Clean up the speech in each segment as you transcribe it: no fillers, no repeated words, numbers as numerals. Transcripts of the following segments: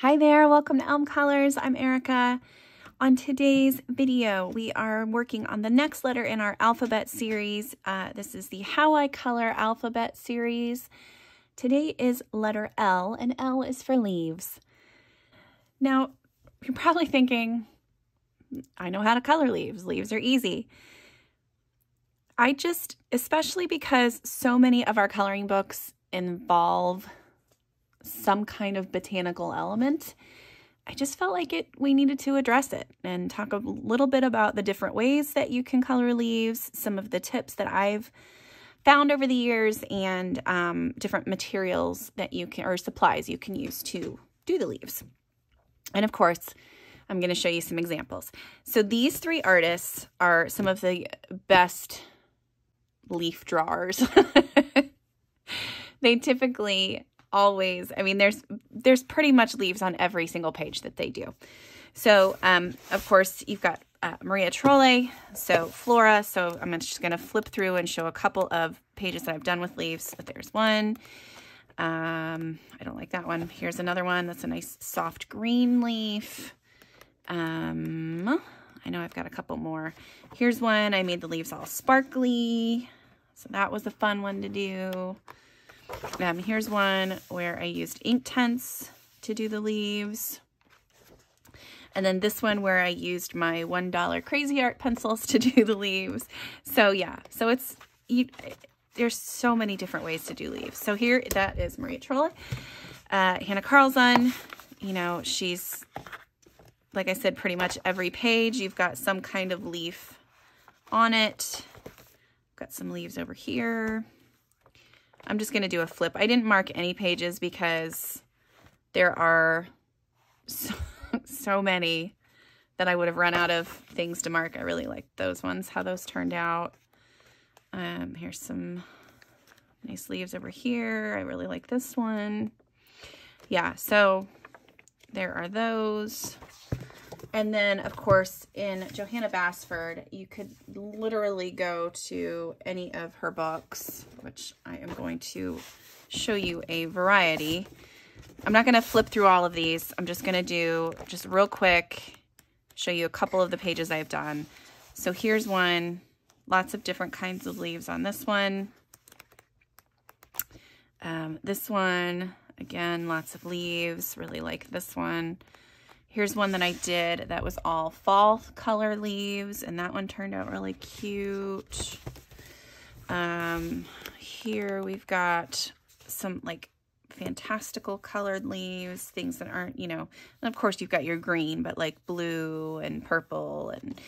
Hi there, welcome to Elm Colors. I'm Erica. On today's video, we are working on the next letter in our alphabet series. This is the How I Color alphabet series. Today is letter L, and L is for leaves. Now, you're probably thinking, I know how to color leaves. Leaves are easy. Especially because so many of our coloring books involve some kind of botanical element, I just felt like we needed to address it and talk a little bit about the different ways that you can color leaves, some of the tips that I've found over the years, and different materials that you can, or supplies you can use to do the leaves. And of course, I'm going to show you some examples. So these three artists are some of the best leaf drawers. They typically always, I mean, there's pretty much leaves on every single page that they do. So, of course, you've got Maria Trolle, so Flora. So I'm just going to flip through and show a couple of pages that I've done with leaves. There's one. I don't like that one. Here's another one. That's a nice soft green leaf. I know I've got a couple more. Here's one. I made the leaves all sparkly. So that was a fun one to do. Here's one where I used Inktense to do the leaves. And then this one where I used my $1 Crazy Art pencils to do the leaves. So yeah, so there's so many different ways to do leaves. So here, that is Maria Trolle. Hannah Carlson, you know, she's, like I said, pretty much every page you've got some kind of leaf on it. Got some leaves over here. I'm just going to do a flip. I didn't mark any pages because there are so many that I would have run out of things to mark. I really like those ones, how those turned out. Here's some nice leaves over here. I really like this one. Yeah, so there are those. And then, of course, in Johanna Basford, you could literally go to any of her books, which I am going to show you a variety. I'm not going to flip through all of these. I'm just going to do, just real quick, show you a couple of the pages I've done. So here's one. Lots of different kinds of leaves on this one. This one, again, lots of leaves. Really like this one. Here's one that I did that was all fall color leaves, and that one turned out really cute. Here we've got some like fantastical colored leaves, things that aren't, you know, and of course you've got your green, but like blue and purple and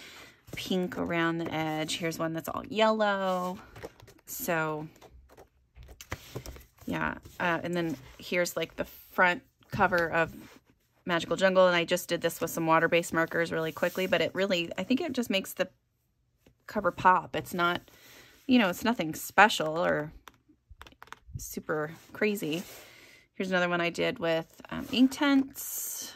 pink around the edge. Here's one that's all yellow. So yeah, and then here's like the front cover of Magical Jungle, and I just did this with some water-based markers really quickly, but I think it just makes the cover pop. It's not, you know, it's nothing special or super crazy. Here's another one I did with Inktense.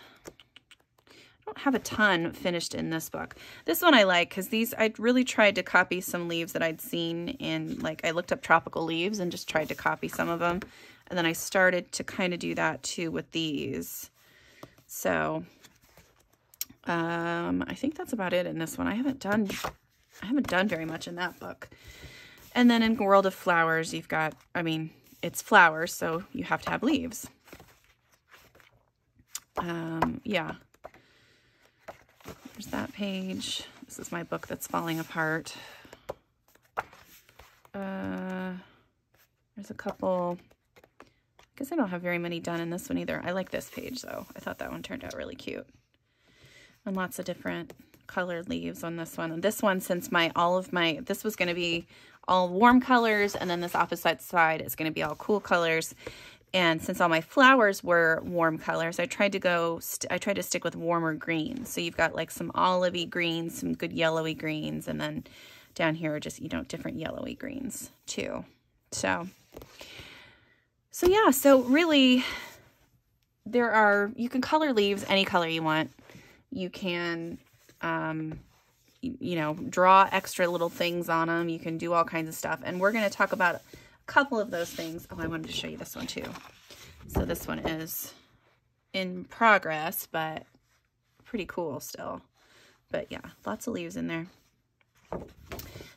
I don't have a ton finished in this book. This one I like because I really tried to copy some leaves that I'd seen in, like, I looked up tropical leaves and just tried to copy some of them, and then I started to kind of do that too with these. So, I think that's about it in this one. I haven't done very much in that book. And then in World of Flowers, you've got, I mean, it's flowers, so you have to have leaves. Yeah. There's that page. This is my book that's falling apart. There's a couple. I guess I don't have very many done in this one either. I like this page though. I thought that one turned out really cute. And lots of different colored leaves on this one. And this one, since this was going to be all warm colors, and then this opposite side is going to be all cool colors. And since all my flowers were warm colors, I tried to stick with warmer greens. So you've got like some olivey greens, some good yellowy greens, and then down here are just, you know, different yellowy greens too. So yeah, so really you can color leaves any color you want. You can, you know, draw extra little things on them. You can do all kinds of stuff. And we're going to talk about a couple of those things. Oh, I wanted to show you this one too. So this one is in progress, but pretty cool still. But yeah, lots of leaves in there.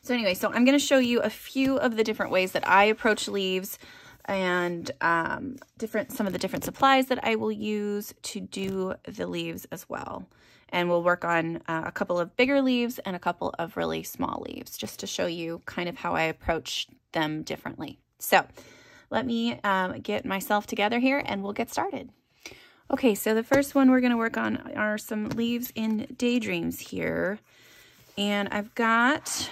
So anyway, so I'm going to show you a few of the different ways that I approach leaves and some of the different supplies that I will use to do the leaves as well. And we'll work on a couple of bigger leaves and a couple of really small leaves, just to show you kind of how I approach them differently. So let me get myself together here and we'll get started. Okay, so the first one we're going to work on are some leaves in Daydreams here. And I've got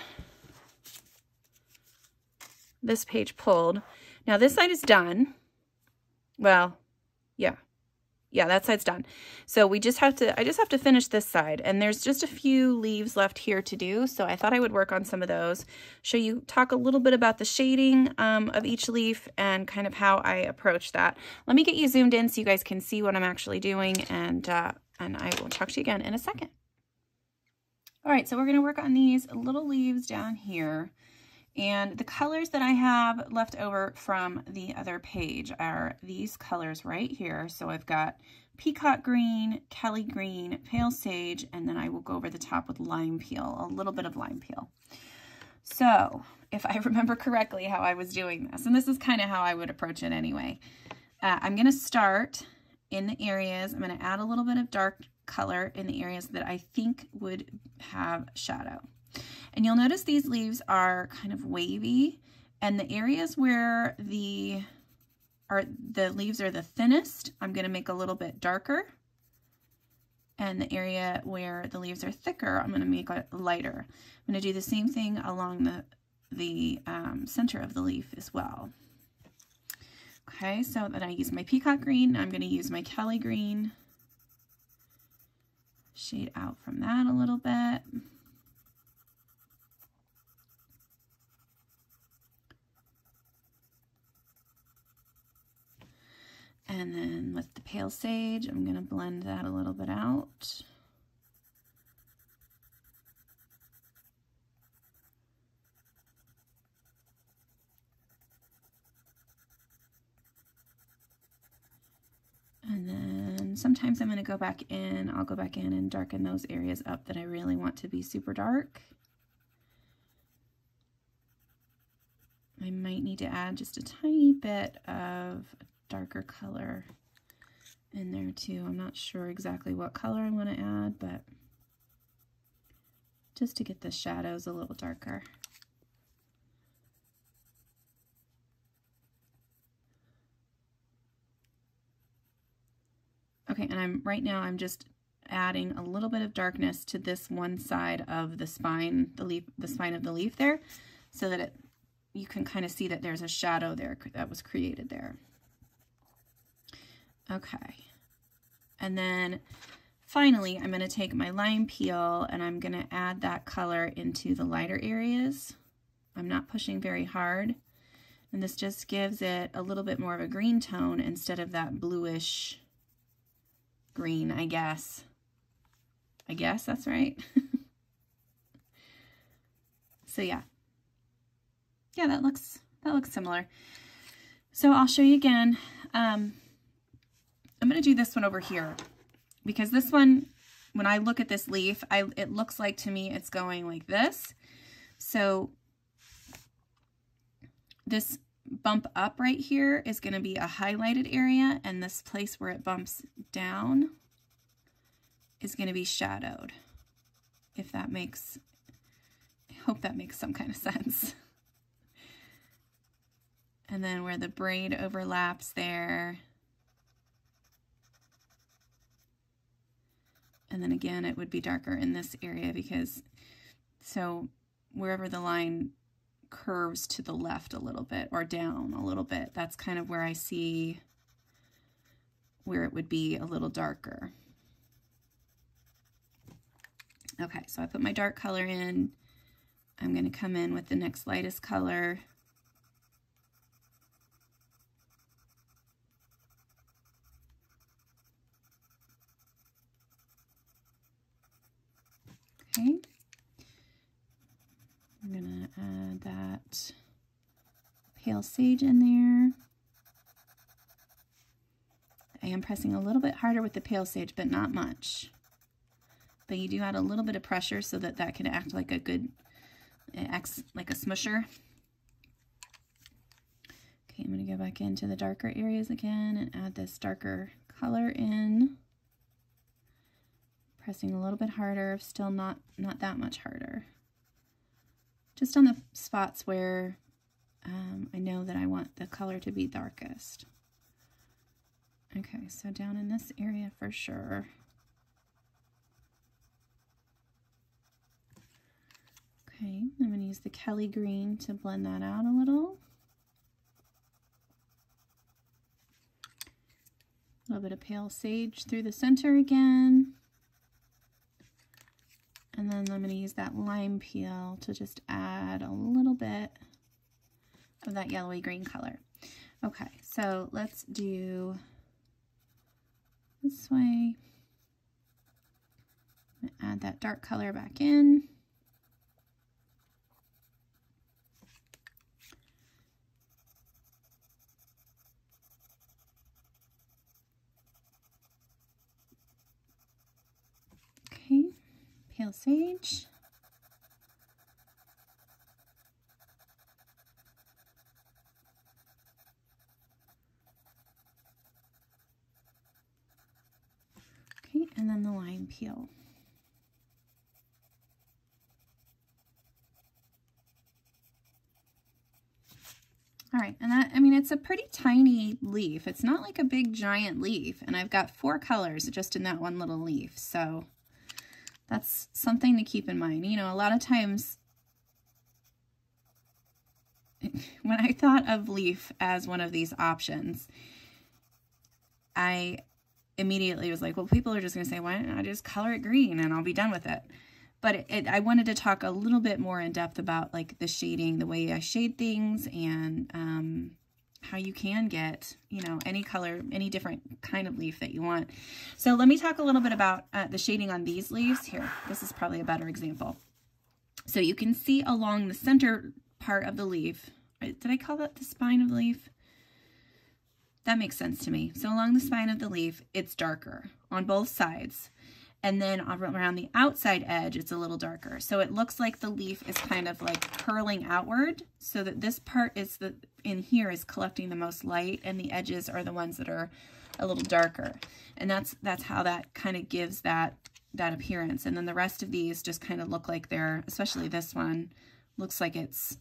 this page pulled. Now this side is done. Well, yeah, that side's done. So I just have to finish this side, and there's just a few leaves left here to do. So I thought I would work on some of those, talk a little bit about the shading of each leaf and kind of how I approach that. Let me get you zoomed in so you guys can see what I'm actually doing, and I will talk to you again in a second. All right, so we're going to work on these little leaves down here. And the colors that I have left over from the other page are these colors right here. So I've got Peacock Green, Kelly Green, Pale Sage, and then I will go over the top with lime peel, a little bit of lime peel. So if I remember correctly how I was doing this, and this is kind of how I would approach it anyway, I'm going to start in the areas, I'm going to add a little bit of dark color in the areas that I think would have shadow. And you'll notice these leaves are kind of wavy, and the areas where the leaves are the thinnest, I'm going to make a little bit darker. And the area where the leaves are thicker, I'm going to make it lighter. I'm going to do the same thing along the center of the leaf as well. Okay, so then I use my Peacock Green. I'm going to use my Kelly Green. Shade out from that a little bit. And then with the Pale Sage, I'm going to blend that a little bit out. And then sometimes I'm going to go back in, I'll go back in and darken those areas up that I really want to be super dark. I might need to add just a tiny bit of darker color in there too. I'm not sure exactly what color I want to add, but just to get the shadows a little darker. Okay, and right now I'm just adding a little bit of darkness to this one side of the spine, the spine of the leaf there, so that you can kind of see that there's a shadow there that was created there. Okay, and then finally I'm going to take my lime peel and I'm going to add that color into the lighter areas. I'm not pushing very hard, and this just gives it a little bit more of a green tone instead of that bluish green, I guess. I guess that's right. So yeah, that looks similar. So I'll show you again. I'm going to do this one over here because this one, when I look at this leaf, it looks like to me it's going like this. So this bump up right here is going to be a highlighted area, and this place where it bumps down is going to be shadowed. I hope that makes some kind of sense. And then where the braid overlaps there, and then again it would be darker in this area so wherever the line curves to the left a little bit or down a little bit, that's kind of where I see where it would be a little darker. Okay, so I put my dark color in. I'm going to come in with the next lightest color. Okay, I'm going to add that Pale Sage in there. I am pressing a little bit harder with the pale sage, but not much. But you do add a little bit of pressure so that that can act like a good, it acts like a smusher. Okay, I'm going to go back into the darker areas again and add this darker color in. Pressing a little bit harder, still not that much harder. Just on the spots where I know that I want the color to be darkest. Okay, so down in this area for sure. Okay, I'm going to use the Kelly green to blend that out a little. A little bit of pale sage through the center again. And then I'm going to use that lime peel to just add a little bit of that yellowy green color. Okay, so let's do this way. I'm going to add that dark color back in. Okay, pale sage. Okay, and then the lime peel. All right, and that, I mean, it's a pretty tiny leaf. It's not like a big giant leaf, and I've got 4 colors just in that one little leaf, so that's something to keep in mind. You know, a lot of times when I thought of leaf as one of these options, I immediately was like, well, people are just going to say, why don't I just color it green and I'll be done with it? But I wanted to talk a little bit more in depth about like the shading, the way I shade things, and how you can get, you know, any color, any different kind of leaf that you want. So let me talk a little bit about the shading on these leaves. Here, this is probably a better example. So you can see along the center part of the leaf, did I call that the spine of the leaf? That makes sense to me. So along the spine of the leaf, it's darker on both sides. And then around the outside edge, it's a little darker. So it looks like the leaf is kind of like curling outward, so that this part is in here is collecting the most light, and the edges are the ones that are a little darker. And that's how that kind of gives that appearance. And then the rest of these just kind of look like they're, especially this one, looks like it's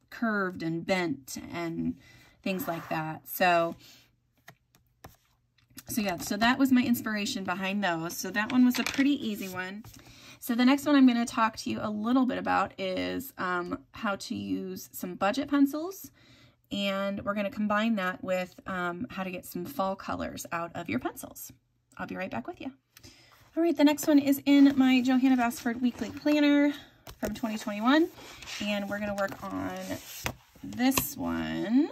curved and bent and things like that. So yeah, so that was my inspiration behind those. So that one was a pretty easy one. So the next one I'm going to talk to you a little bit about is how to use some budget pencils. And we're going to combine that with how to get some fall colors out of your pencils. I'll be right back with you. All right, the next one is in my Johanna Basford Weekly Planner from 2021. And we're going to work on this one.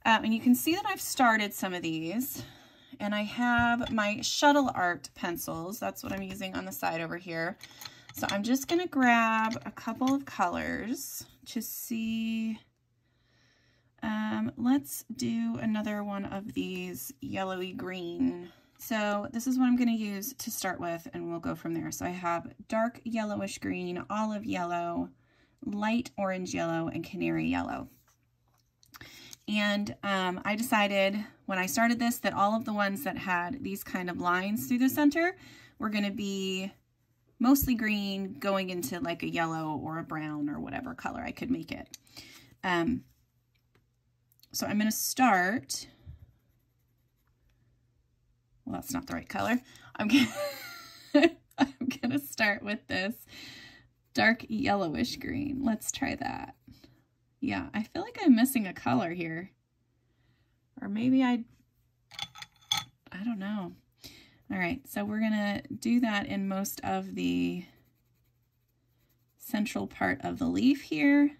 And you can see that I've started some of these. And I have my Shuttle Art pencils. That's what I'm using on the side over here. So I'm just going to grab a couple of colors to see. Let's do another one of these yellowy green. So this is what I'm going to use to start with, and we'll go from there. So I have dark yellowish green, olive yellow, light orange yellow, and canary yellow. And I decided when I started this that all of the ones that had these kind of lines through the center were going to be mostly green, going into like a yellow or a brown or whatever color I could make it. So I'm going to start, well, that's not the right color. I'm going to start with this dark yellowish green. Let's try that. Yeah, I feel like I'm missing a color here. Or maybe I don't know. All right, so we're gonna do that in most of the central part of the leaf here.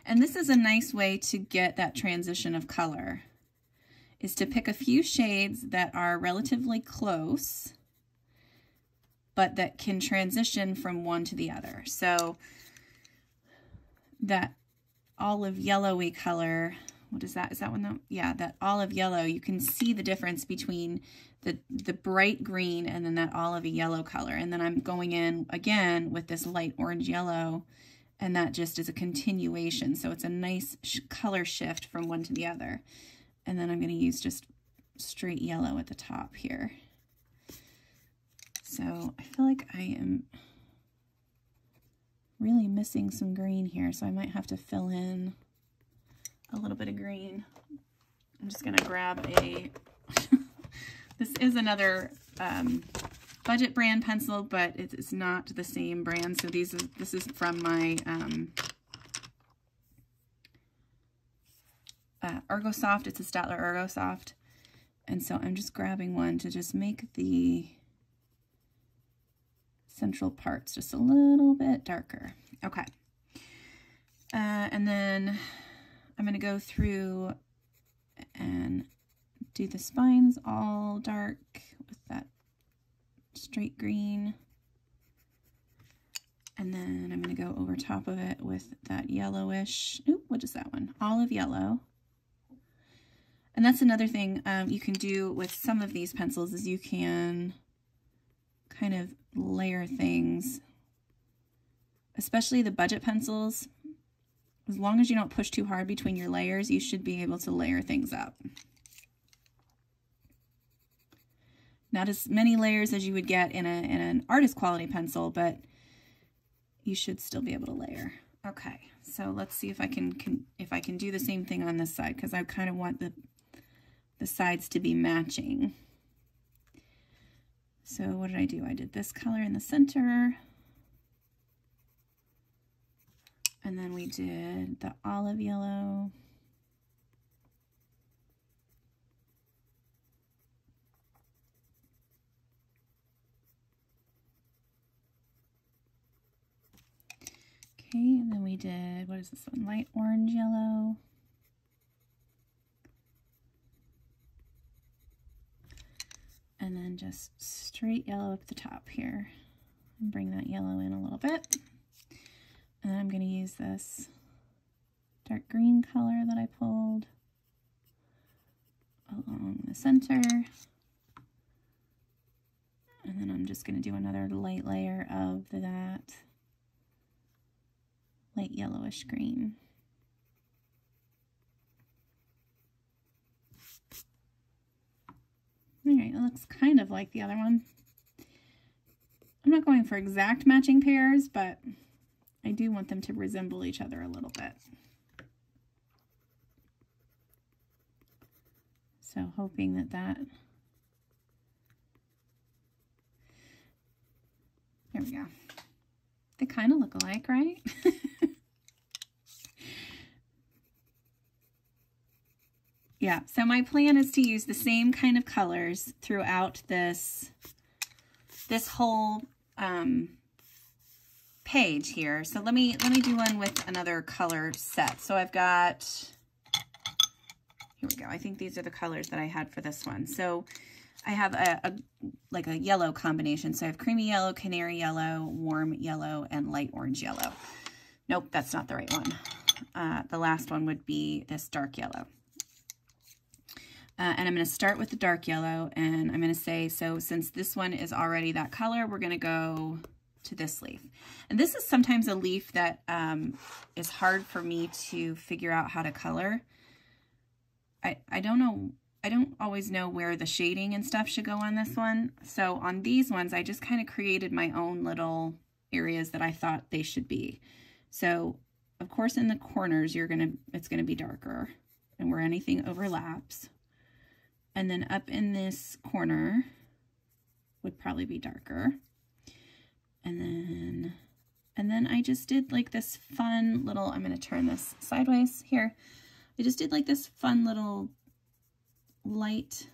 And this is a nice way to get that transition of color, is to pick a few shades that are relatively close, but that can transition from one to the other. So that olive yellowy color what is that? Is that one though? Yeah, that olive yellow. You can see the difference between the bright green and then that olive yellow color. And then I'm going in again with this light orange yellow, and that just is a continuation. So it's a nice color shift from one to the other. And then I'm going to use just straight yellow at the top here. So I feel like I am really missing some green here, so I might have to fill in a little bit of green. I'm just going to grab a, this is another budget brand pencil, but it's not the same brand. So this is from my Ergosoft. It's a Staedtler Ergosoft. And so I'm just grabbing one to just make the central parts just a little bit darker. Okay. And then I'm going to go through and do the spines all dark with that straight green. And then I'm going to go over top of it with that yellowish, ooh, what is that one? Olive yellow. And that's another thing you can do with some of these pencils is you can kind of layer things, especially the budget pencils. As long as you don't push too hard between your layers, you should be able to layer things up. Not as many layers as you would get in an artist quality pencil, but you should still be able to layer. Okay, so let's see if I can do the same thing on this side, because I kind of want the sides to be matching. So what did I do? I did this color in the center, and then we did the olive yellow. Okay, and then we did, what is this one? Light orange yellow. And then just straight yellow up the top here. And bring that yellow in a little bit. And then I'm going to use this dark green color that I pulled along the center. And then I'm just going to do another light layer of that light yellowish green. All right, it looks kind of like the other one. I'm not going for exact matching pairs, but I do want them to resemble each other a little bit. So hoping that there we go. They kind of look alike, right? Yeah, so my plan is to use the same kind of colors throughout this whole page here. So let me do one with another color set. So I've got, here we go. I think these are the colors that I had for this one. So I have like a yellow combination. So I have creamy yellow, canary yellow, warm yellow, and light orange yellow. Nope, that's not the right one. The last one would be this dark yellow. And I'm going to start with the dark yellow, and I'm going to say, so since this one is already that color, we're going to go to this leaf. And this is sometimes a leaf that is hard for me to figure out how to color. I don't know. I don't always know where the shading and stuff should go on this one. So on these ones, I just kind of created my own little areas that I thought they should be. So of course, in the corners, it's going to be darker, and where anything overlaps. And then up in this corner would probably be darker. And then I just did like this fun little, I'm going to turn this sideways here. I just did like this fun little light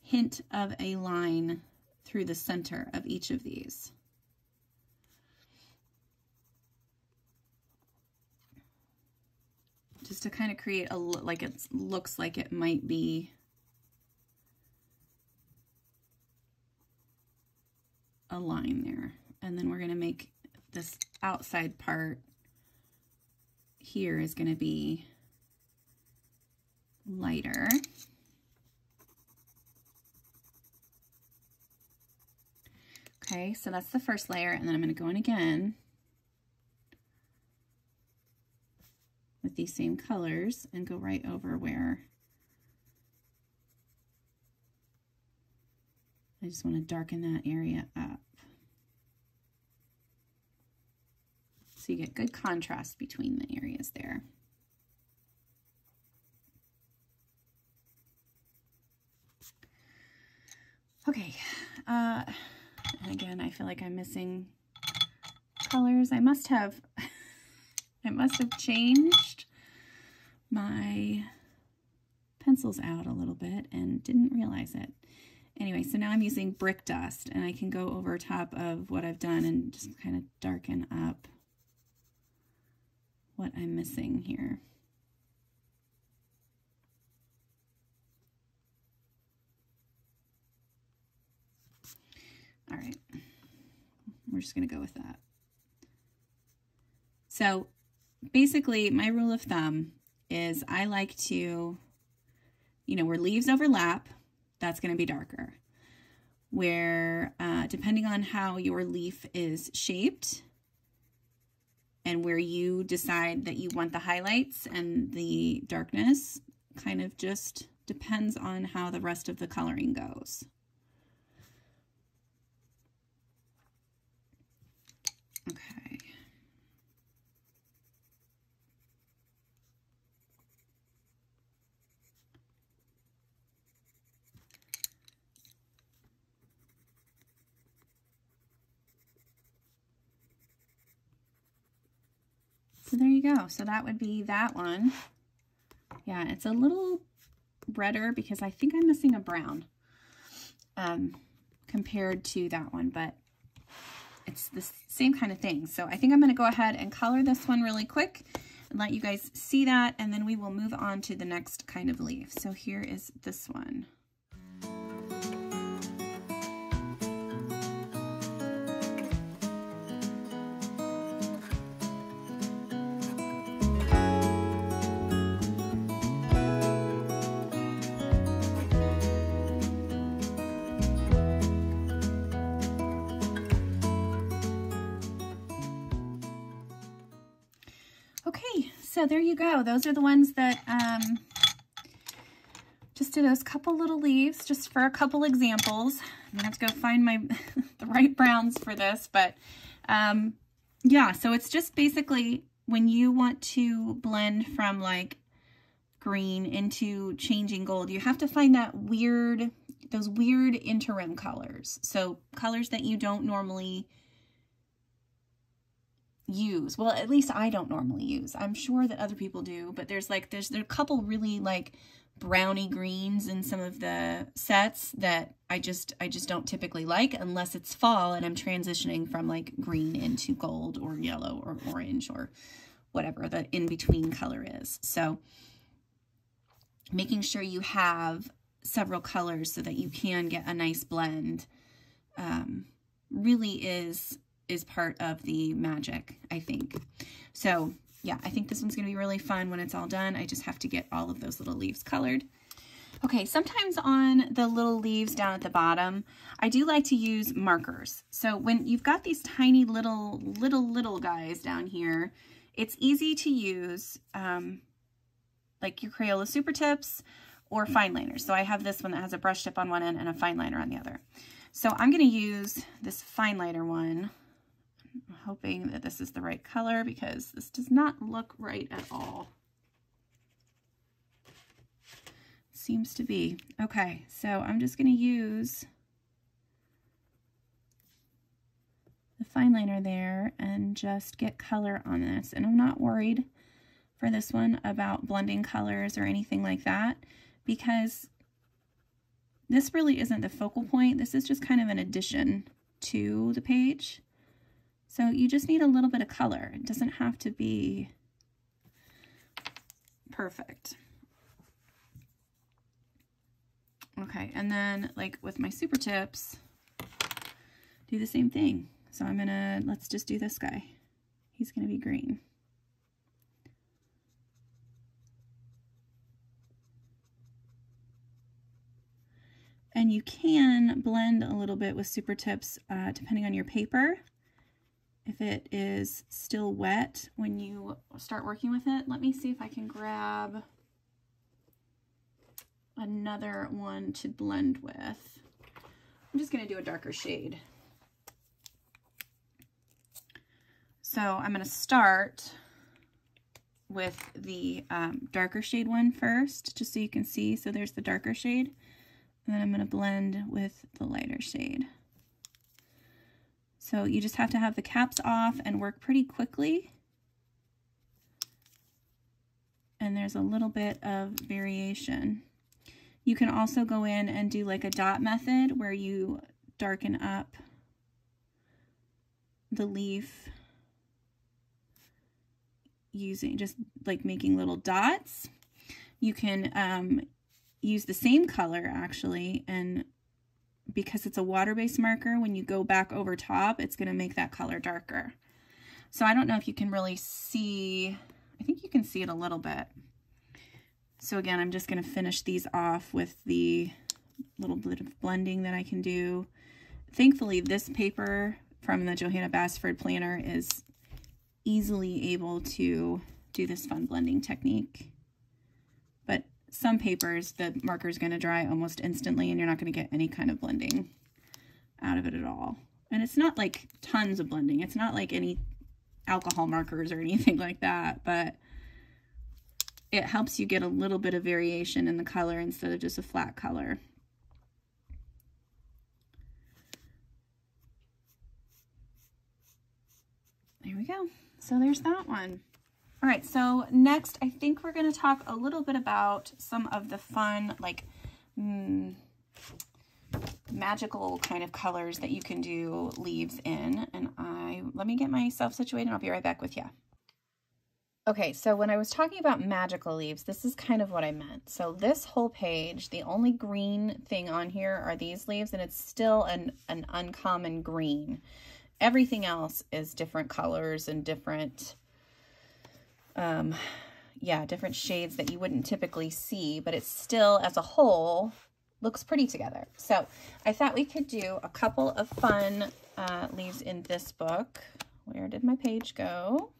hint of a line through the center of each of these. Just to kind of create a look, like it looks like it might be a line there. And then we're going to make this outside part here is going to be lighter. Okay, so that's the first layer, and then I'm going to go in again with these same colors and go right over where I just want to darken that area up. So you get good contrast between the areas there. Okay, and again, I feel like I'm missing colors. I must have changed my pencils out a little bit and didn't realize it. Anyway, so now I'm using brick dust, and I can go over top of what I've done and just kind of darken up what I'm missing here. All right, we're just going to go with that. So basically, my rule of thumb is I like to, where leaves overlap, that's going to be darker. Where, depending on how your leaf is shaped and where you decide that you want the highlights and the darkness, kind of just depends on how the rest of the coloring goes. Okay. So there you go. So that would be that one. Yeah, it's a little redder because I think I'm missing a brown compared to that one, but it's the same kind of thing. So I think I'm going to go ahead and color this one really quick and let you guys see that, and then we will move on to the next kind of leaf. So here is this one. So there you go. Those are the ones that just did those couple little leaves just for a couple examples. I'm gonna have to go find my the right browns for this, but yeah, so it's just basically when you want to blend from like green into changing gold, you have to find those weird interim colors. So colors that you don't normally use. Well, at least I don't normally use. I'm sure that other people do, but there's a couple really like browny greens in some of the sets that I just don't typically like unless it's fall and I'm transitioning from like green into gold or yellow or orange or whatever the in-between color is. So making sure you have several colors so that you can get a nice blend really is part of the magic, I think. So yeah, I think this one's gonna be really fun when it's all done. I just have to get all of those little leaves colored. Okay, sometimes on the little leaves down at the bottom, I do like to use markers. So when you've got these tiny little guys down here, it's easy to use like your Crayola Super Tips or fine liners. So I have this one that has a brush tip on one end and a fine liner on the other. So I'm gonna use this fine liner one. I'm hoping that this is the right color because this does not look right at all. Seems to be. Okay, so I'm just going to use the fine liner there and just get color on this. And I'm not worried for this one about blending colors or anything like that because this really isn't the focal point. This is just kind of an addition to the page. So you just need a little bit of color. It doesn't have to be perfect. Okay, and then like with my super tips, do the same thing. So let's just do this guy. He's gonna be green. And you can blend a little bit with super tips depending on your paper. If it is still wet when you start working with it. Let me see if I can grab another one to blend with. I'm just going to do a darker shade. So I'm going to start with the darker shade one first, just so you can see. So there's the darker shade. And then I'm going to blend with the lighter shade. So you just have to have the caps off and work pretty quickly. And there's a little bit of variation. You can also go in and do like a dot method where you darken up the leaf using just like making little dots. You can use the same color actually, and because it's a water-based marker, when you go back over top, it's going to make that color darker. So I don't know if you can really see, I think you can see it a little bit. So again, I'm just going to finish these off with the little bit of blending that I can do. Thankfully, this paper from the Johanna Basford planner is easily able to do this fun blending technique. But some papers, the marker is going to dry almost instantly and you're not going to get any kind of blending out of it at all. And it's not like tons of blending. It's not like any alcohol markers or anything like that, but it helps you get a little bit of variation in the color instead of just a flat color. There we go. So there's that one. All right, so next I think we're going to talk a little bit about some of the fun, like magical kind of colors that you can do leaves in. And let me get myself situated and I'll be right back with you. Okay, so when I was talking about magical leaves, this is kind of what I meant. So this whole page, the only green thing on here are these leaves, and it's still an uncommon green. Everything else is different colors and different, different shades that you wouldn't typically see, but it's still, as a whole, looks pretty together. So I thought we could do a couple of fun leaves in this book. Where did my page go?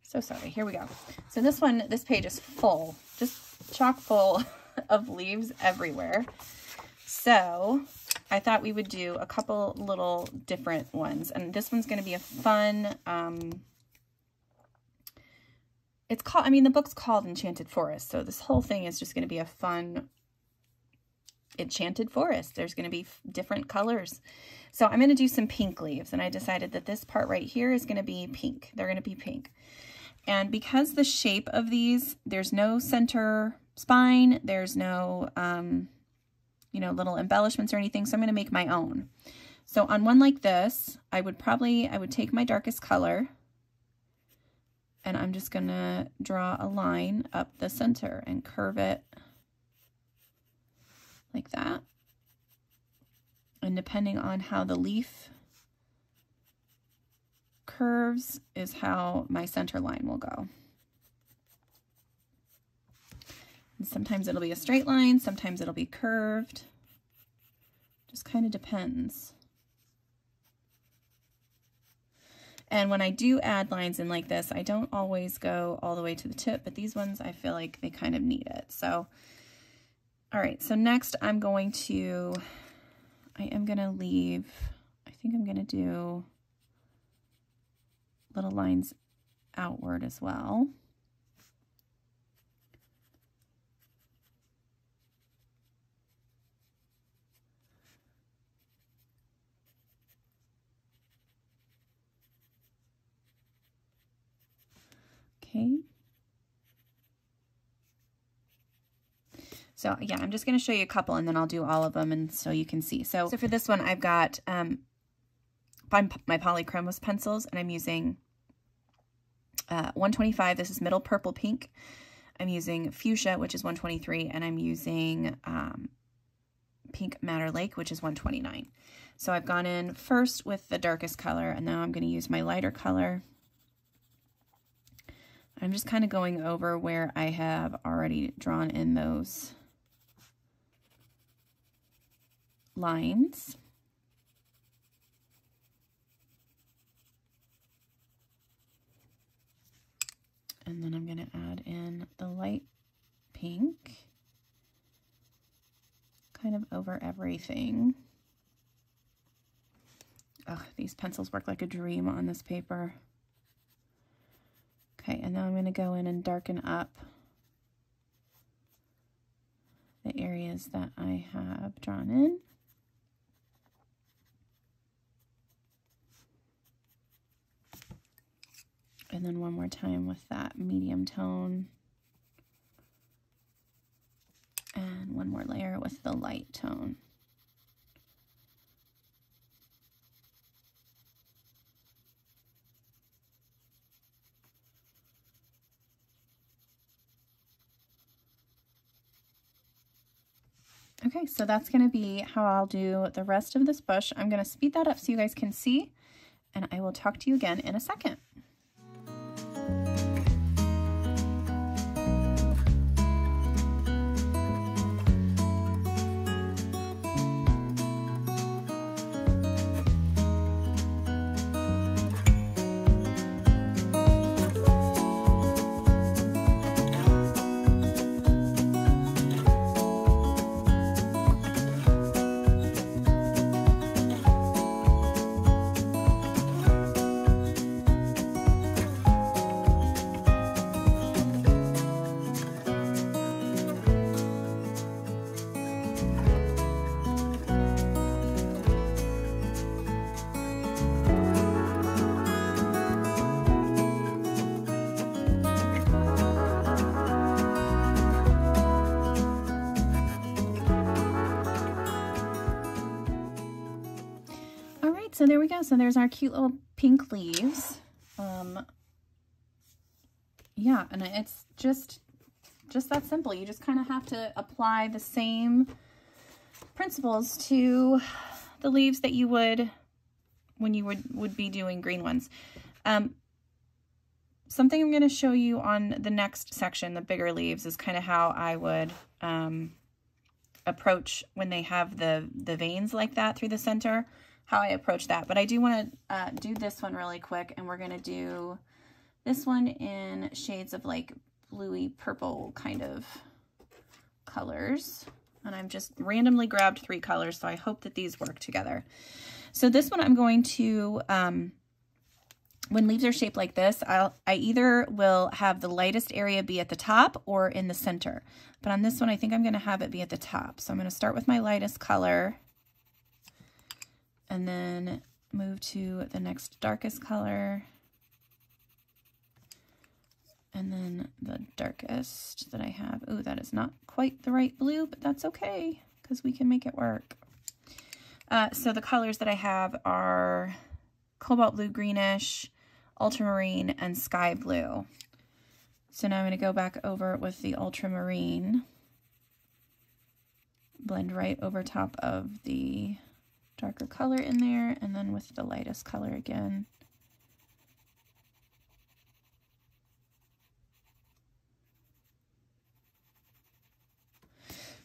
So sorry, here we go. So this page is full, just chock full of leaves everywhere. So I thought we would do a couple little different ones. And this one's gonna be a fun, the book's called Enchanted Forest. So this whole thing is just gonna be a fun enchanted forest. There's gonna be different colors. So I'm gonna do some pink leaves, and I decided that this part right here is gonna be pink. They're gonna be pink. And because the shape of these, there's no center spine, there's no, little embellishments or anything, so I'm going to make my own. So on one like this, I would take my darkest color, and I'm just going to draw a line up the center and curve it like that. And depending on how the leaf curves is how my center line will go. And sometimes it'll be a straight line, sometimes it'll be curved. Just kind of depends. And when I do add lines in like this, I don't always go all the way to the tip, but these ones I feel like they kind of need it. So, all right, so next I am going to leave, I think I'm going to do little lines outward as well. Okay. So yeah, I'm just going to show you a couple and then I'll do all of them and so you can see. So for this one, I've got my Polychromos pencils, and I'm using 125. This is middle purple pink. I'm using Fuchsia, which is 123, and I'm using Pink Madder Lake, which is 129. So I've gone in first with the darkest color, and now I'm going to use my lighter color. I'm just kind of going over where I have already drawn in those lines. And then I'm going to add in the light pink kind of over everything. Oh, these pencils work like a dream on this paper. Okay, and now I'm going to go in and darken up the areas that I have drawn in. And then one more time with that medium tone. And one more layer with the light tone. Okay, so that's going to be how I'll do the rest of this bush. I'm going to speed that up so you guys can see, and I will talk to you again in a second. So there we go. So there's our cute little pink leaves. Yeah, and it's just that simple. You just kind of have to apply the same principles to the leaves that you would when you would be doing green ones. Something I'm going to show you on the next section, the bigger leaves, is kind of how I would approach when they have the veins like that through the center, how I approach that. But I do want to do this one really quick, and we're going to do this one in shades of like bluey purple kind of colors. And I've just randomly grabbed 3 colors, so I hope that these work together. So this one I'm going to, when leaves are shaped like this, I either will have the lightest area be at the top or in the center. But on this one, I think I'm going to have it be at the top. So I'm going to start with my lightest color and then move to the next darkest color. And then the darkest that I have. Ooh, that is not quite the right blue, but that's okay because we can make it work. So the colors that I have are Cobalt Blue, Greenish, Ultramarine, and Sky Blue. So now I'm going to go back over with the Ultramarine. Blend right over top of the darker color in there, and then with the lightest color again.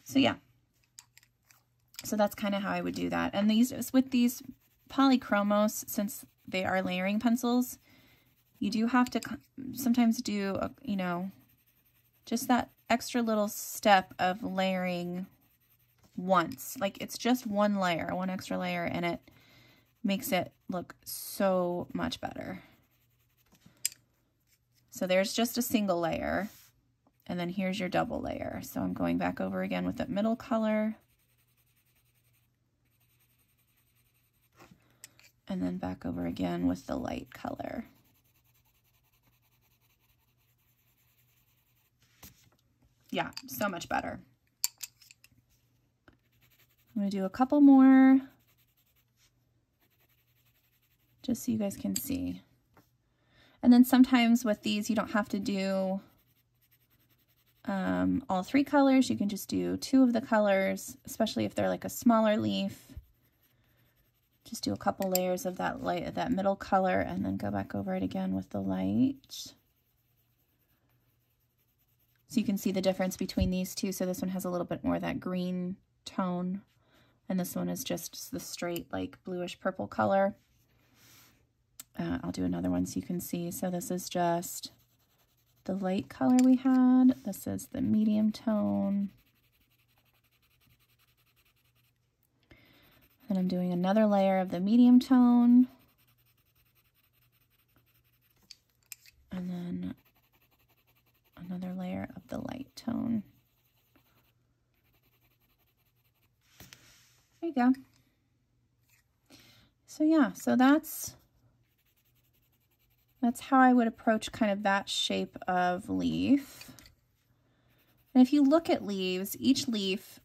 So yeah, so that's kind of how I would do that. And these, with these Polychromos, since they are layering pencils, you do have to sometimes do, you know, just that extra little step of layering once. Like it's just one layer, one extra layer, and it makes it look so much better. So there's just a single layer. And then here's your double layer. So I'm going back over again with that middle color. And then back over again with the light color. Yeah, so much better. I'm going to do a couple more just so you guys can see. And then sometimes with these, you don't have to do all 3 colors. You can just do 2 of the colors, especially if they're like a smaller leaf. Just do a couple layers of that light, that middle color, and then go back over it again with the light. So you can see the difference between these two. So this one has a little bit more of that green tone, And this one is just the straight like bluish purple color. I'll do another one so you can see. So this is just the light color we had. This is the medium tone. And I'm doing another layer of the medium tone. And then another layer of the light tone. There you go. So yeah, so that's how I would approach kind of that shape of leaf. And if you look at leaves, each leaf,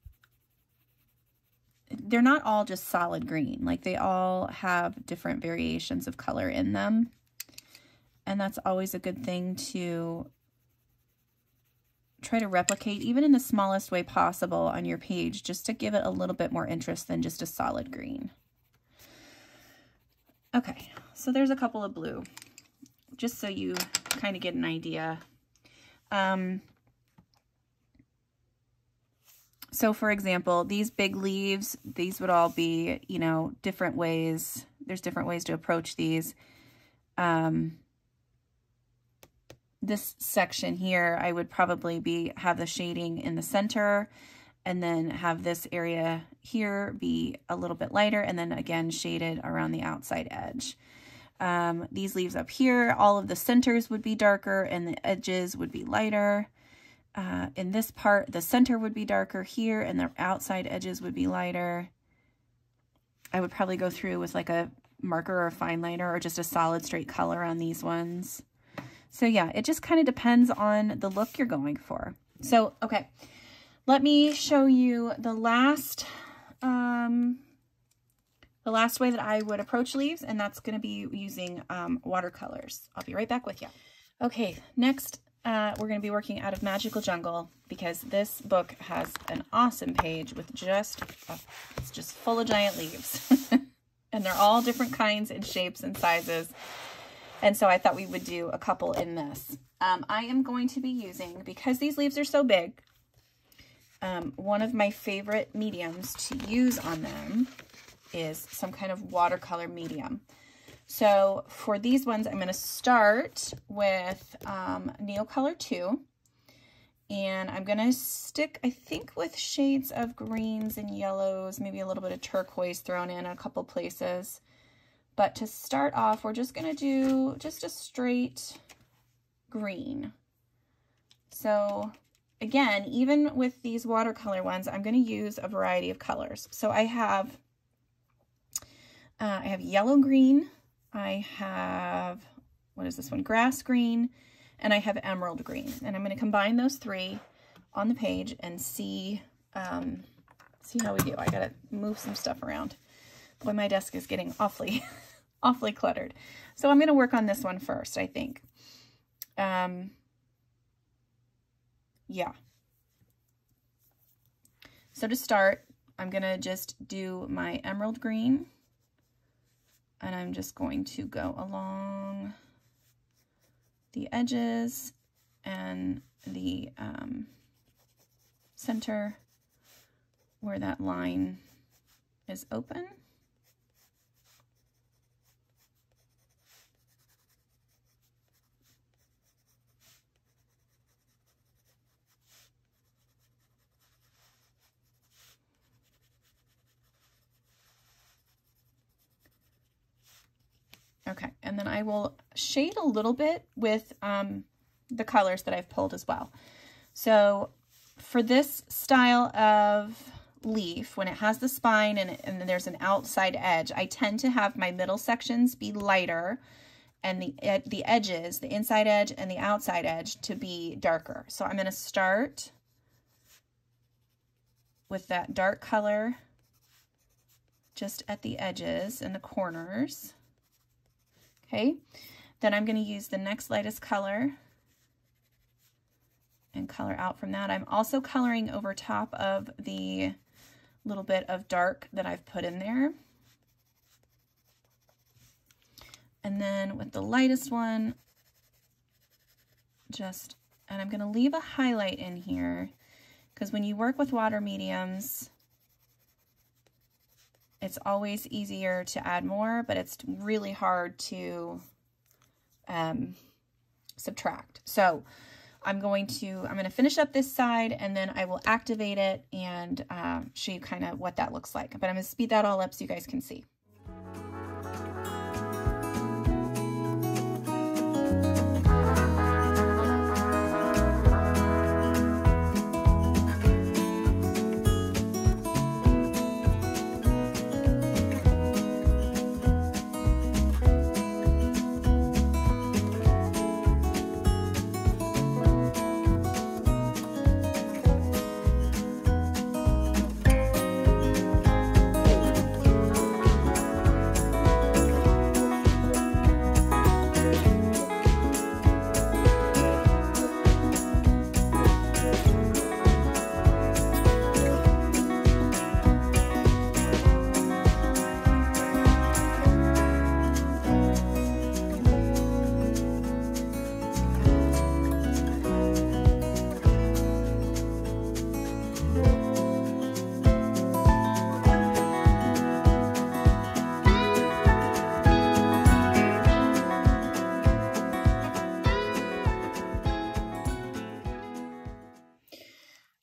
they're not all just solid green. Like they all have different variations of color in them. And that's always a good thing to try to replicate, even in the smallest way possible on your page, just to give it a little bit more interest than just a solid green. Okay, so there's a couple of blue, just so you kind of get an idea. So for example, these big leaves, these would all be, you know, different ways. There's different ways to approach these. This section here, I would probably have the shading in the center, and then have this area here be a little bit lighter, and then again shaded around the outside edge. These leaves up here, all of the centers would be darker and the edges would be lighter. In this part, the center would be darker here and the outside edges would be lighter. I would probably go through with like a marker or a fine liner or just a solid straight color on these ones. So yeah, it just kind of depends on the look you're going for. So, okay, let me show you the last way that I would approach leaves, and that's going to be using watercolors. I'll be right back with you. Okay, next we're going to be working out of Magical Jungle, because this book has an awesome page with it's just full of giant leaves. And they're all different kinds and shapes and sizes. And so I thought we would do a couple in this. I am going to be using, because these leaves are so big, one of my favorite mediums to use on them is some kind of watercolor medium. So for these ones, I'm going to start with Neocolor 2. And I'm going to stick, I think, with shades of greens and yellows, maybe a little bit of turquoise thrown in a couple places. But to start off, we're just going to do just a straight green. So again, even with these watercolor ones, I'm going to use a variety of colors. So I have yellow green, I have, what is this one? Grass green, and I have emerald green. And I'm going to combine those three on the page and see how we do. I got to move some stuff around. Boy, my desk is getting awfully cluttered. So I'm going to work on this one first, I think. Yeah. So to start, I'm going to just do my emerald green, and I'm just going to go along the edges and the center where that line is open. Okay, and then I will shade a little bit with the colors that I've pulled as well. So for this style of leaf, when it has the spine and then there's an outside edge, I tend to have my middle sections be lighter and the edges, the inside edge and the outside edge, to be darker. So I'm going to start with that dark color just at the edges and the corners. Okay, then I'm going to use the next lightest color and color out from that. I'm also coloring over top of the little bit of dark that I've put in there. And then with the lightest one, and I'm going to leave a highlight in here, because when you work with water mediums, It's always easier to add more, but it's really hard to subtract. So I'm going to finish up this side, and then I will activate it and show you kind of what that looks like. But I'm going to speed that all up so you guys can see.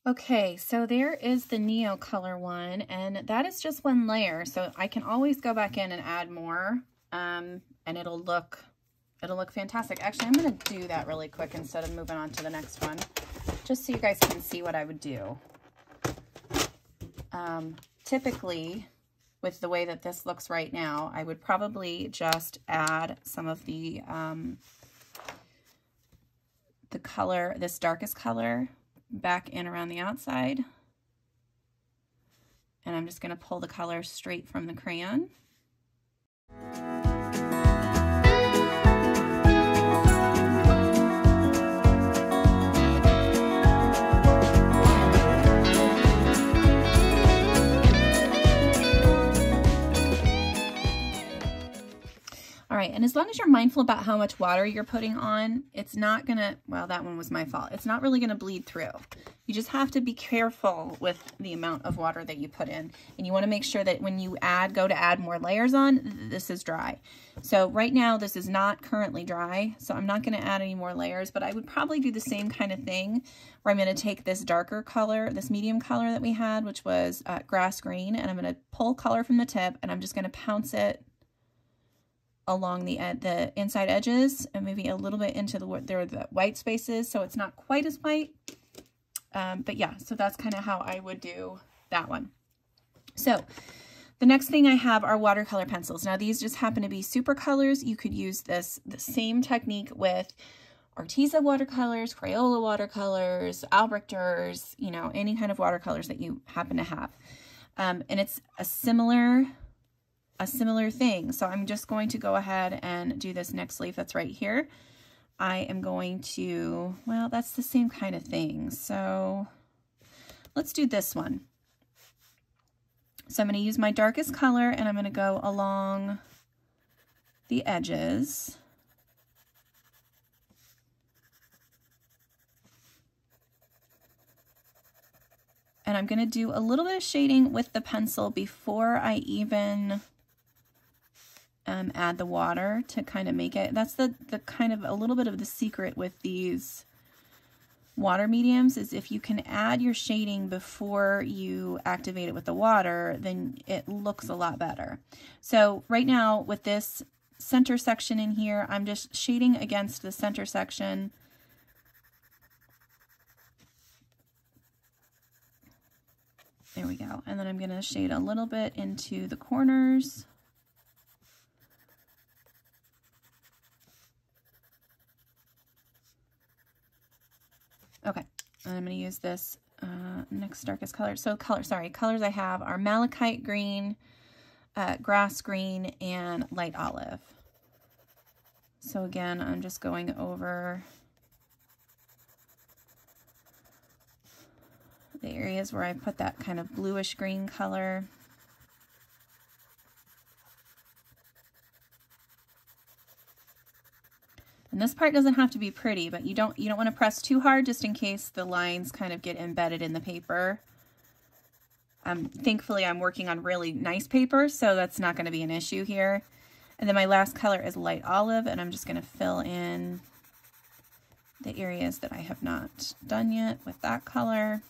Okay, so there is the Neo color one, and that is just one layer, so I can always go back in and add more, and it'll look fantastic. Actually, I'm going to do that really quick instead of moving on to the next one, just so you guys can see what I would do. Typically, with the way that this looks right now, I would probably just add some of the color, this darkest color, back in around the outside, and I'm just going to pull the color straight from the crayon. All right, and as long as you're mindful about how much water you're putting on, it's not gonna, well, that one was my fault. It's not really gonna bleed through. You just have to be careful with the amount of water that you put in. And you wanna make sure that when you go to add more layers on, this is dry. So right now, this is not currently dry, so I'm not gonna add any more layers, but I would probably do the same kind of thing where I'm gonna take this darker color, this medium color that we had, which was grass green, and I'm gonna pull color from the tip, and I'm just gonna pounce it along the inside edges, and maybe a little bit into the white spaces, so it's not quite as white. But yeah, so that's kind of how I would do that one. So the next thing I have are watercolor pencils. Now these just happen to be Supracolors. You could use the same technique with Arteza watercolors, Crayola watercolors, Albrechters, you know, any kind of watercolors that you happen to have. And it's a similar thing. So I'm just going to go ahead and do this next leaf that's right here. I am going to, well, that's the same kind of thing. So let's do this one. So I'm going to use my darkest color, and I'm going to go along the edges. And I'm going to do a little bit of shading with the pencil before I even add the water to kind of make it. That's the kind of a little bit of the secret with these water mediums, is if you can add your shading before you activate it with the water, then it looks a lot better. So right now with this center section in here, I'm just shading against the center section. There we go. And then I'm going to shade a little bit into the corners. Okay, and I'm going to use this next darkest color. So colors I have are Malachite green, grass green, and light olive. So again, I'm just going over the areas where I put that kind of bluish green color. And this part doesn't have to be pretty, but you don't want to press too hard just in case the lines kind of get embedded in the paper. Thankfully, I'm working on really nice paper, so that's not going to be an issue here. And then my last color is light olive, and I'm just going to fill in the areas that I have not done yet with that color.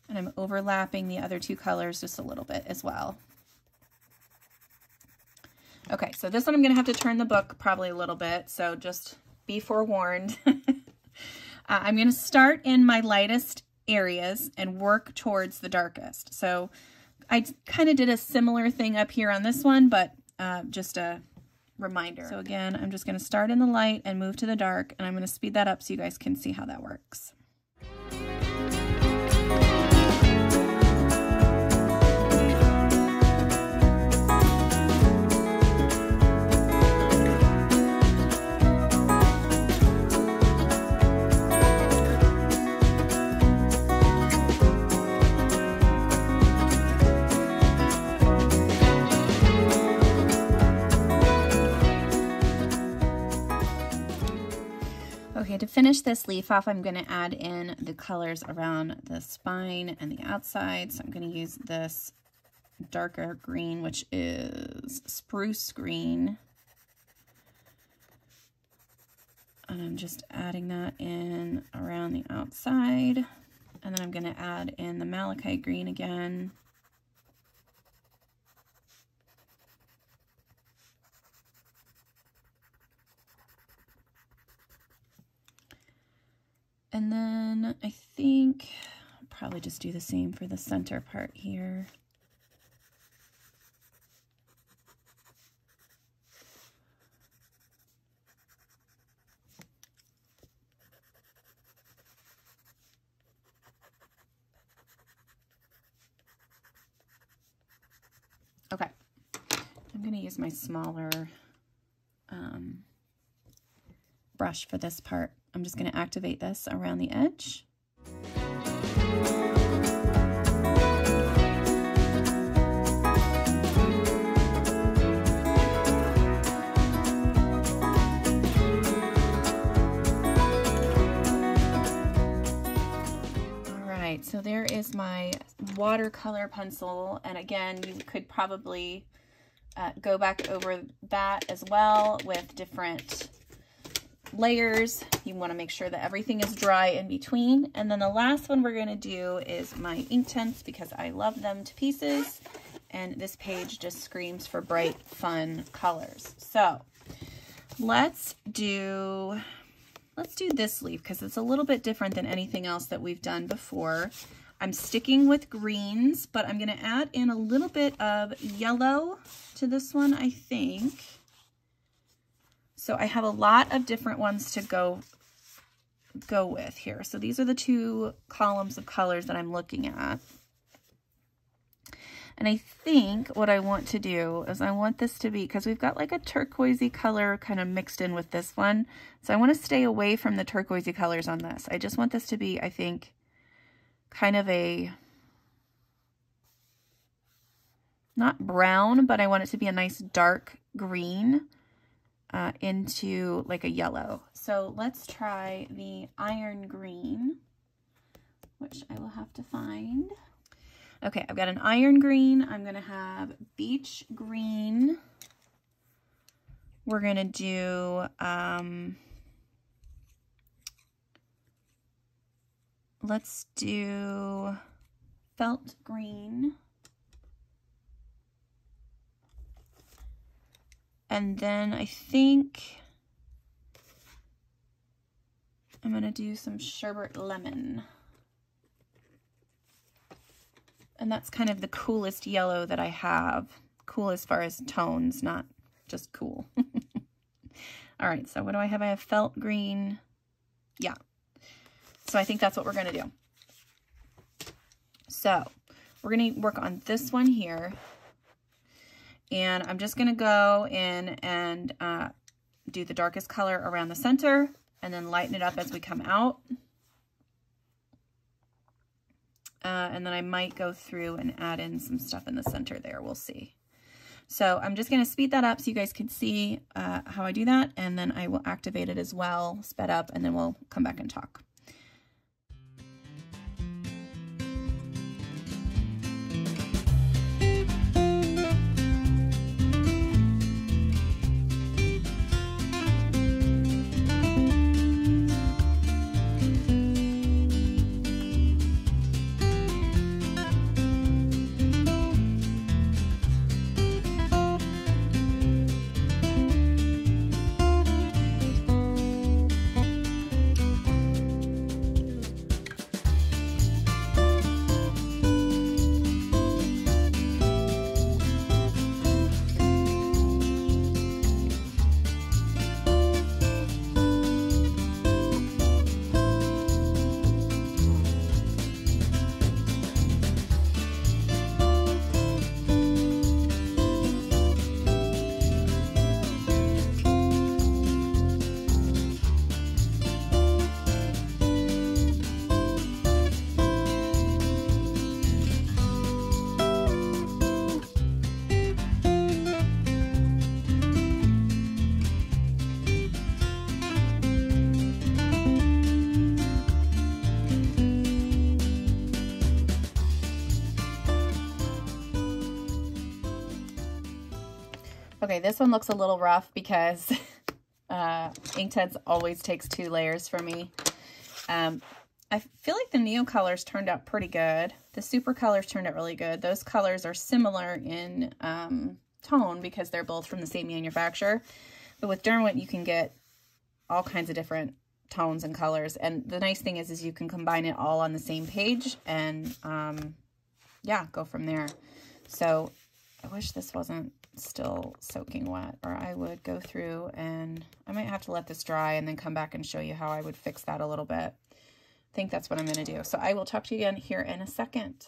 And I'm overlapping the other two colors just a little bit as well. Okay, so this one I'm going to have to turn the book probably a little bit, so just be forewarned. I'm going to start in my lightest areas and work towards the darkest. So I kind of did a similar thing up here on this one, but just a reminder. So again, I'm just going to start in the light and move to the dark, and I'm going to speed that up so you guys can see how that works. Okay, to finish this leaf off, I'm going to add in the colors around the spine and the outside. So I'm going to use this darker green, which is spruce green. And I'm just adding that in around the outside. And then I'm going to add in the malachite green again. And then I think I'll probably just do the same for the center part here. Okay, I'm going to use my smaller brush for this part. I'm just going to activate this around the edge. Alright, so there is my watercolor pencil, and again, you could probably go back over that as well with different layers. You want to make sure that everything is dry in between. And then the last one we're going to do is my Inktense, because I love them to pieces, and this page just screams for bright, fun colors. So let's do this leaf because it's a little bit different than anything else that we've done before. I'm sticking with greens, but I'm going to add in a little bit of yellow to this one, I think. So I have a lot of different ones to go with here. So these are the two columns of colors that I'm looking at. And I think what I want to do is I want this to be, because we've got like a turquoisey color kind of mixed in with this one. So I want to stay away from the turquoisey colors on this. I just want this to be, I think, kind of a, not brown, but I want it to be a nice dark green. Into like a yellow. So let's try the iron green, which I will have to find. Okay, I've got an iron green. I'm going to have beech green. We're going to do, let's do felt green. And then I think I'm going to do some sherbet lemon. And that's kind of the coolest yellow that I have. Cool as far as tones, not just cool. All right, so what do I have? I have felt green. Yeah. So I think that's what we're going to do. So we're going to work on this one here. And I'm just going to go in and do the darkest color around the center and then lighten it up as we come out. And then I might go through and add in some stuff in the center there. We'll see. So I'm just going to speed that up so you guys can see how I do that. And then I will activate it as well, sped up, and then we'll come back and talk. Okay, this one looks a little rough because Inktense always takes 2 layers for me. I feel like the Neo colors turned out pretty good. The Supracolors turned out really good. Those colors are similar in tone because they're both from the same manufacturer. But with Derwent, you can get all kinds of different tones and colors. And the nice thing is you can combine it all on the same page and, yeah, go from there. So I wish this wasn't still soaking wet, or I would go through and I might have to let this dry and then come back and show you how I would fix that a little bit. I think that's what I'm going to do. So I will talk to you again here in a second.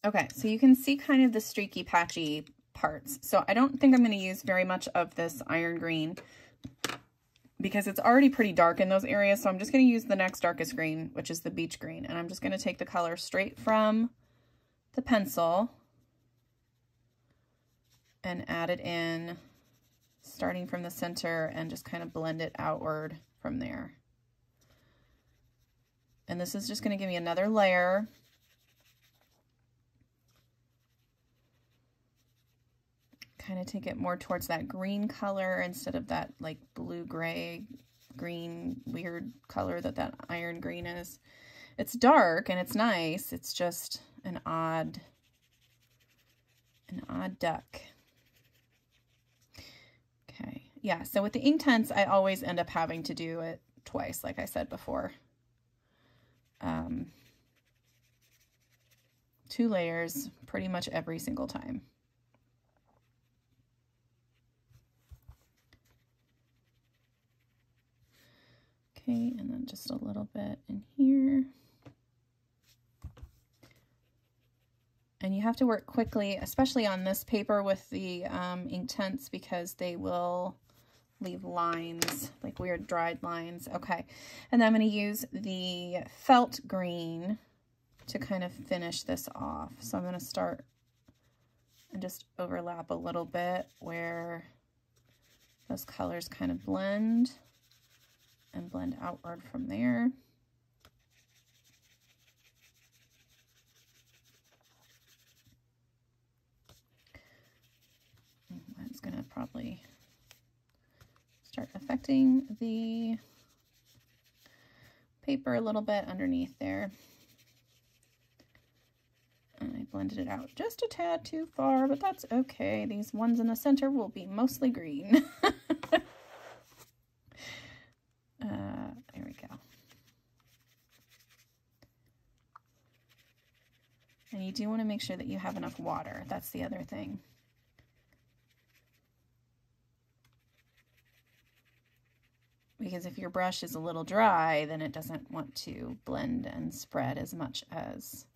Okay, so you can see kind of the streaky, patchy parts. So I don't think I'm going to use very much of this iron green because it's already pretty dark in those areas. So I'm just going to use the next darkest green, which is the beech green. And I'm just going to take the color straight from the pencil and add it in, starting from the center, and just kind of blend it outward from there. And this is just going to give me another layer. Kind of take it more towards that green color instead of that like blue-gray, green, weird color that iron green is. It's dark and it's nice. It's just an odd duck. Okay, yeah, so with the Inktense, I always end up having to do it twice, like I said before. 2 layers pretty much every single time. Okay, and then just a little bit in here. And you have to work quickly, especially on this paper with the Inktense, because they will leave lines, like weird dried lines. Okay, and then I'm going to use the felt green to kind of finish this off. So I'm going to start and just overlap a little bit where those colors kind of blend and blend outward from there. That's going to probably start affecting the paper a little bit underneath there. And I blended it out just a tad too far, but that's okay. These ones in the center will be mostly green. There we go. And you do want to make sure that you have enough water. That's the other thing. Because if your brush is a little dry, then it doesn't want to blend and spread as much as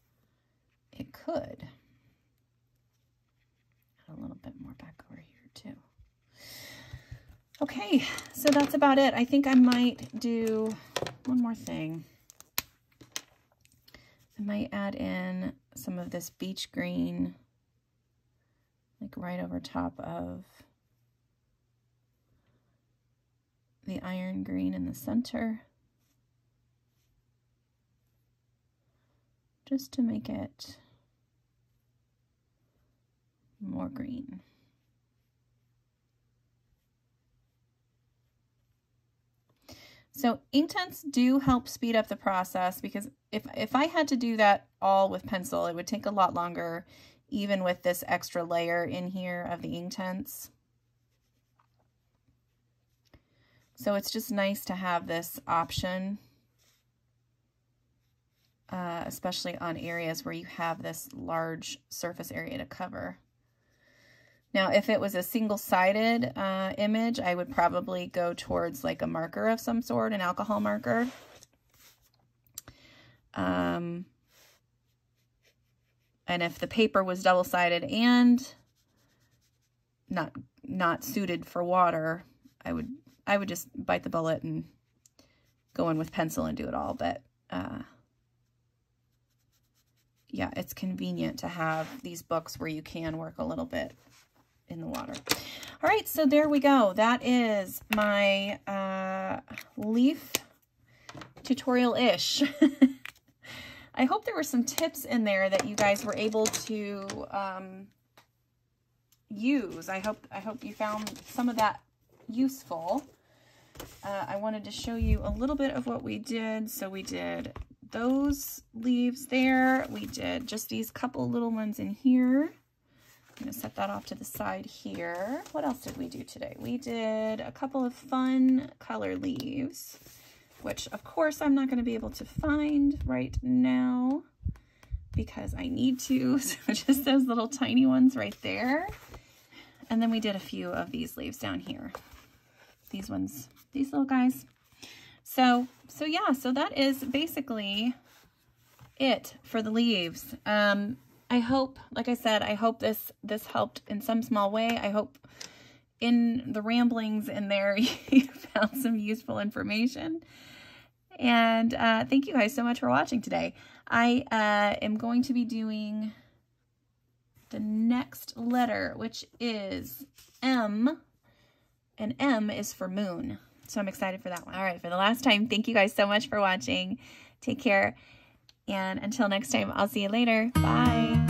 it could. Add a little bit more back over here too. Okay, so that's about it. I think I might do one more thing. I might add in some of this beech green, like right over top of the iron green in the center, just to make it more green. So Inktense do help speed up the process, because if I had to do that all with pencil, it would take a lot longer, even with this extra layer in here of the Inktense. So it's just nice to have this option, especially on areas where you have this large surface area to cover. Now, if it was a single-sided image, I would probably go towards like a marker of some sort, an alcohol marker. And if the paper was double-sided and not suited for water, I would just bite the bullet and go in with pencil and do it all. But yeah, it's convenient to have these books where you can work a little bit in the water. All right, so there we go. That is my leaf tutorial-ish. I hope there were some tips in there that you guys were able to use. I hope you found some of that useful. I wanted to show you a little bit of what we did. So we did those leaves there. We did just these couple little ones in here. I'm going to set that off to the side here. What else did we do today? We did a couple of fun color leaves, which of course I'm not going to be able to find right now because I need to. So just those little tiny ones right there. And then we did a few of these leaves down here. These ones, these little guys. So yeah, so that is basically it for the leaves. I hope, like I said, I hope this helped in some small way. I hope in the ramblings in there you found some useful information. And thank you guys so much for watching today. I am going to be doing the next letter, which is M, and M is for moon. So I'm excited for that one. All right, for the last time, thank you guys so much for watching. Take care. And until next time, I'll see you later. Bye.